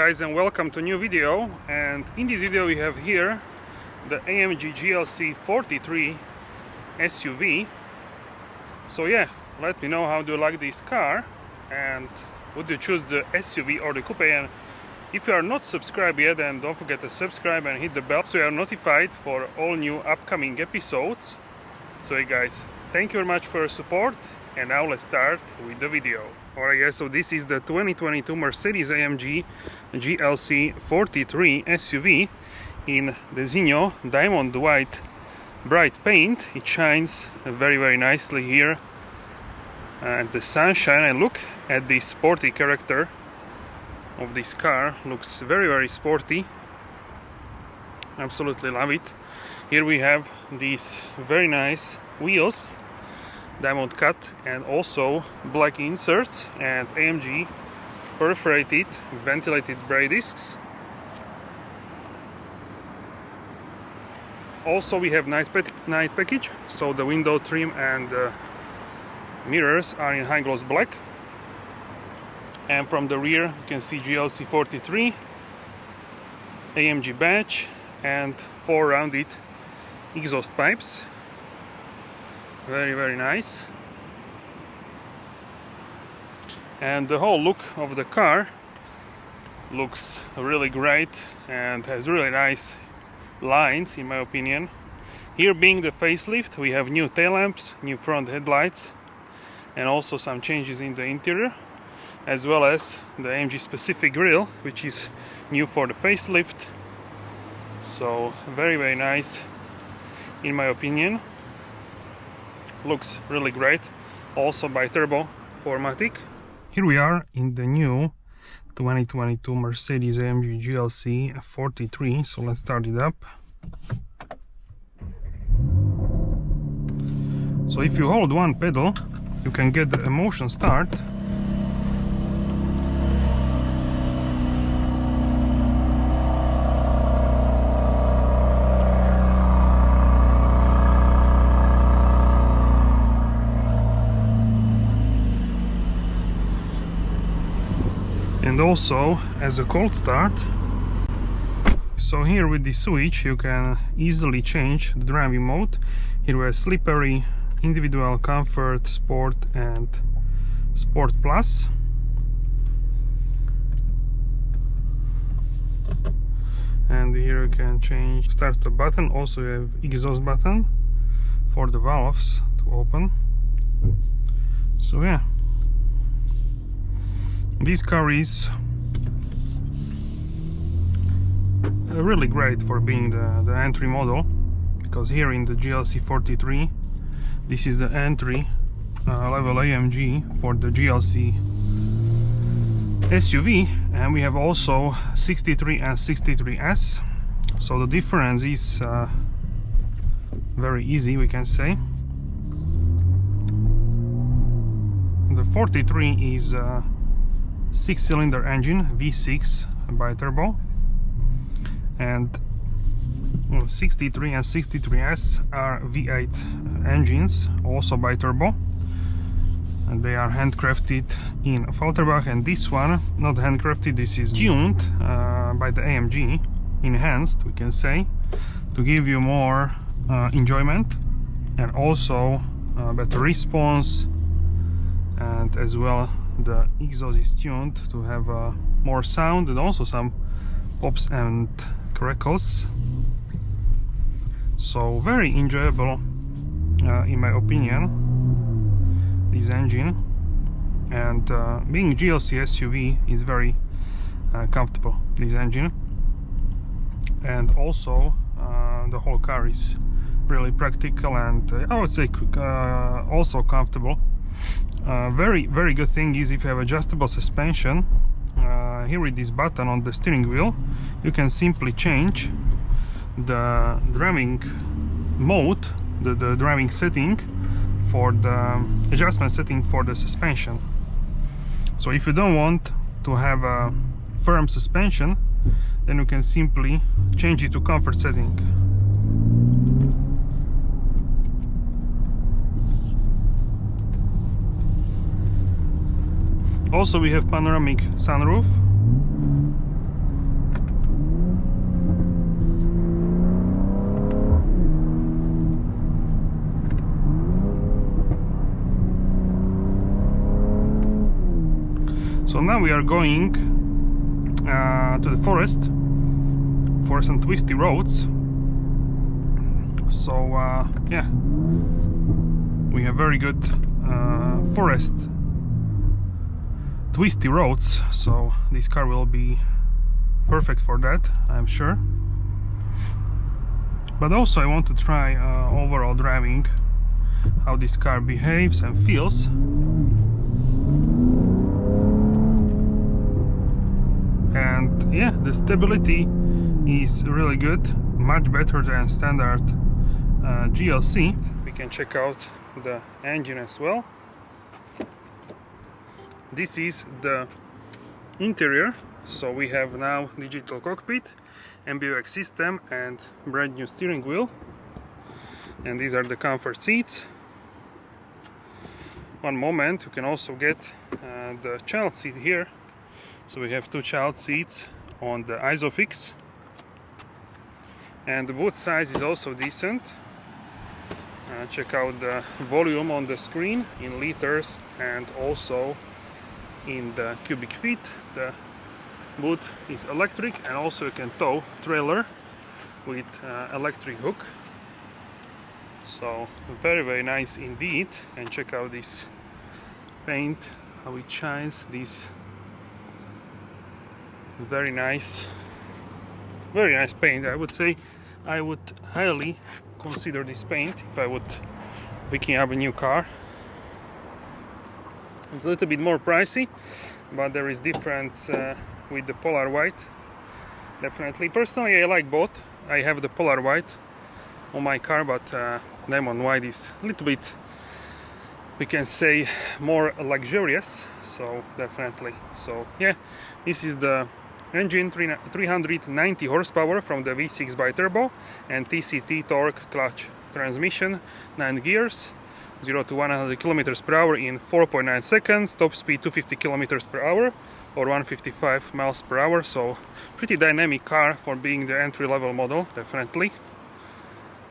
guys, and welcome to a new video. And in this video we have here the AMG GLC 43 SUV. So yeah, let me know how do you like this car and would you choose the SUV or the coupe. And if you are not subscribed yet, then don't forget to subscribe and hit the bell so you are notified for all new upcoming episodes. So hey guys, thank you very much for your support, and now let's start with the video. Alright guys, so this is the 2022 Mercedes AMG GLC 43 SUV in the Zinho diamond white bright paint. It shines very nicely here and the sunshine, and look at the sporty character of this car. Looks very sporty. Absolutely love it. Here we have these very nice wheels, diamond cut, and also black inserts and AMG perforated ventilated brake discs. Also we have night package, so the window trim and mirrors are in high gloss black. And from the rear you can see GLC 43 AMG badge and 4 rounded exhaust pipes. Very nice. And the whole look of the car looks really great and has really nice lines in my opinion. Here being the facelift, we have new tail lamps, new front headlights, and also some changes in the interior, as well as the AMG specific grille, which is new for the facelift. So very nice in my opinion. Looks really great, also by Turbo 4matic. Here we are in the new 2022 Mercedes AMG GLC 43, so let's start it up. So if you hold one pedal you can get the motion start. And also as a cold start. So here with the switch you can easily change the driving mode. Here we have slippery, individual, comfort, sport and sport plus. And here you can change start the button. Also you have exhaust button for the valves to open. So yeah, this car is really great for being the entry model, because here in the GLC 43 this is the entry level AMG for the GLC SUV, and we have also 63 and 63S. So the difference is very easy, we can say. The 43 is 6-cylinder engine, V6 by Turbo, and 63 and 63S are V8 engines, also by Turbo, and they are handcrafted in Falterbach. And this one, not handcrafted, this is tuned by the AMG, enhanced we can say, to give you more enjoyment and also better response, and as well the exhaust is tuned to have more sound and also some pops and crackles. So very enjoyable in my opinion, this engine. And being GLC SUV is very comfortable, this engine. And also the whole car is really practical and I would say also comfortable. Very good thing is if you have adjustable suspension, here with this button on the steering wheel you can simply change the driving mode, the driving setting for the adjustment setting for the suspension. So if you don't want to have a firm suspension, then you can simply change it to comfort setting. Also we have panoramic sunroof So now we are going to the forest for some twisty roads. So yeah, we have very good forest twisty roads, so this car will be perfect for that, I'm sure. But also I want to try overall driving, how this car behaves and feels. And yeah, the stability is really good, much better than standard GLC. We can check out the engine as well. This is the interior, so we have now digital cockpit, MBUX system and brand new steering wheel. And these are the comfort seats. One moment, you can also get the child seat here. So we have two child seats on the ISOFIX. And the boot size is also decent. Check out the volume on the screen in liters and also in the cubic feet. The boot is electric, and also you can tow trailer with electric hook. So very nice indeed. And check out this paint, how it shines. This very nice paint. I would say I would highly consider this paint if I would picking up a new car. It's a little bit more pricey, but there is difference with the polar white. Definitely, personally I like both. I have the polar white on my car, but diamond white is a little bit, we can say, more luxurious. So definitely. So yeah, this is the engine, 390 horsepower from the V6 bi-turbo, and TCT torque clutch transmission, 9 gears, 0 to 100 km per hour in 4.9 seconds, top speed 250 km per hour or 155 miles per hour. So pretty dynamic car for being the entry-level model, definitely.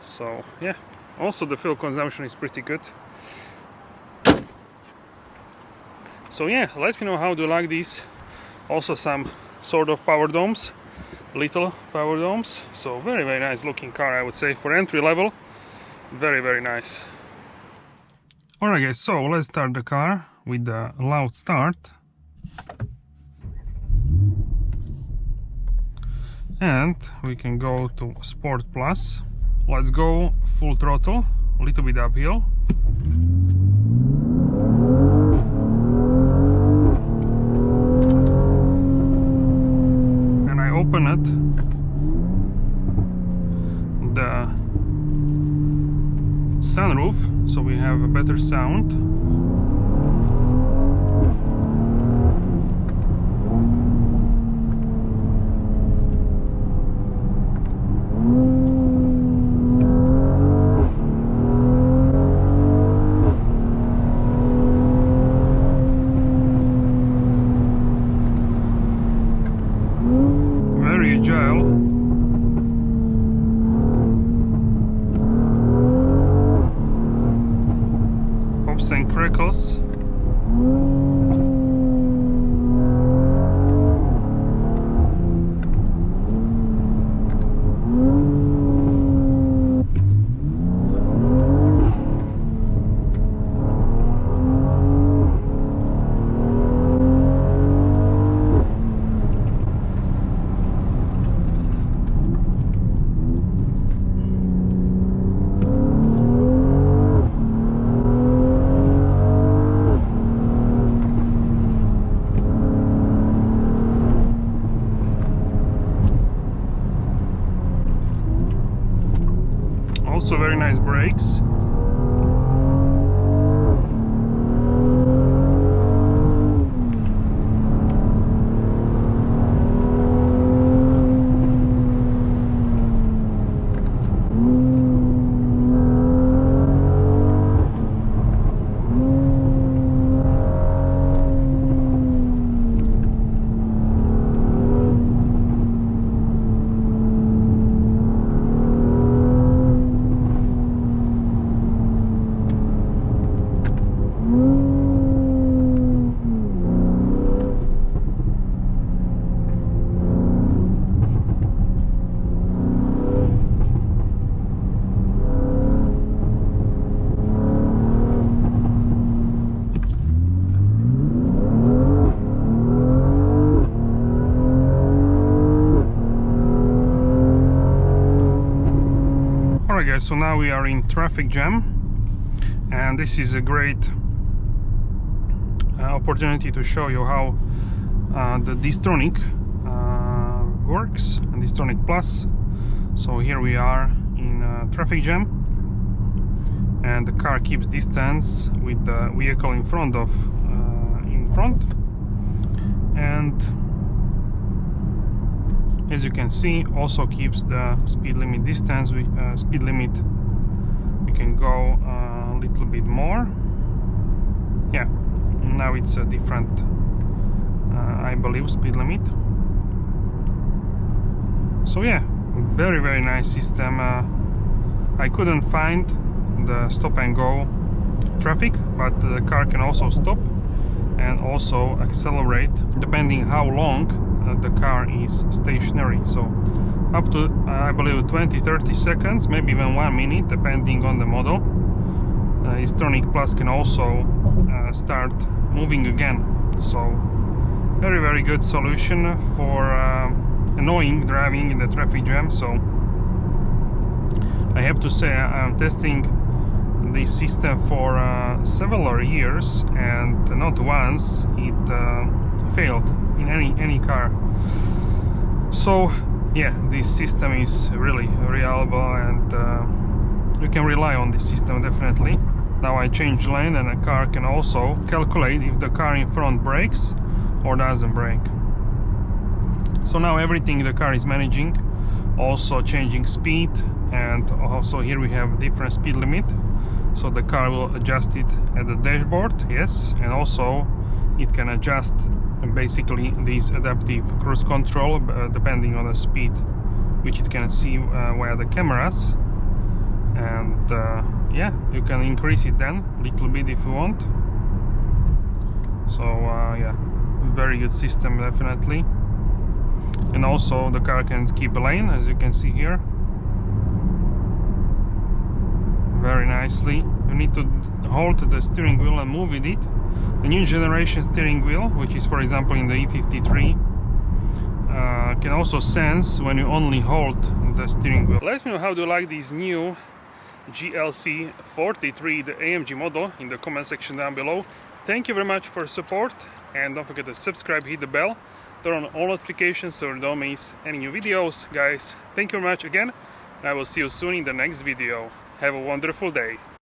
So yeah, also the fuel consumption is pretty good. So yeah, let me know how do you like these. Also some sort of power domes, little power domes. So very nice looking car, I would say, for entry level. Very nice. Alright guys, so let's start the car with the loud start. And we can go to Sport Plus. Let's go full throttle, a little bit uphill. And I open it, the sunroof, so we have a better sound. Very agile. Pops and crackles. Also very nice brakes. guys, so now we are in traffic jam, and this is a great opportunity to show you how the Distronic works, and Distronic Plus. So here we are in traffic jam, and the car keeps distance with the vehicle in front, and as you can see, also keeps the speed limit distance. Speed limit, we can go a little bit more. Yeah, now it's a different, I believe, speed limit. So yeah, very nice system. I couldn't find the stop and go traffic, but the car can also stop and also accelerate depending how long the car is stationary. So up to I believe 20-30 seconds, maybe even 1 minute, depending on the model. Distronic Plus can also start moving again. So very good solution for annoying driving in the traffic jam. So I have to say, I'm testing this system for several years, and not once it failed in any car. So yeah, this system is really reliable, and you can rely on this system definitely. Now I change lane, and the car can also calculate if the car in front brakes or doesn't brake. So now everything the car is managing, also changing speed, and also here we have different speed limit. So the car will adjust it at the dashboard, yes, and also it can adjust basically this adaptive cruise control depending on the speed, which it can see via the cameras. And yeah, you can increase it then a little bit if you want. So yeah, very good system definitely. And also the car can keep a lane, as you can see here, very nicely. You need to hold the steering wheel and move with it. The new generation steering wheel, which is for example in the E53, can also sense when you only hold the steering wheel. Let me know how do you like this new GLC 43, the AMG model, in the comment section down below. Thank you very much for support, and don't forget to subscribe, hit the bell, turn on all notifications so you don't miss any new videos. Guys, thank you very much again, and I will see you soon in the next video. Have a wonderful day.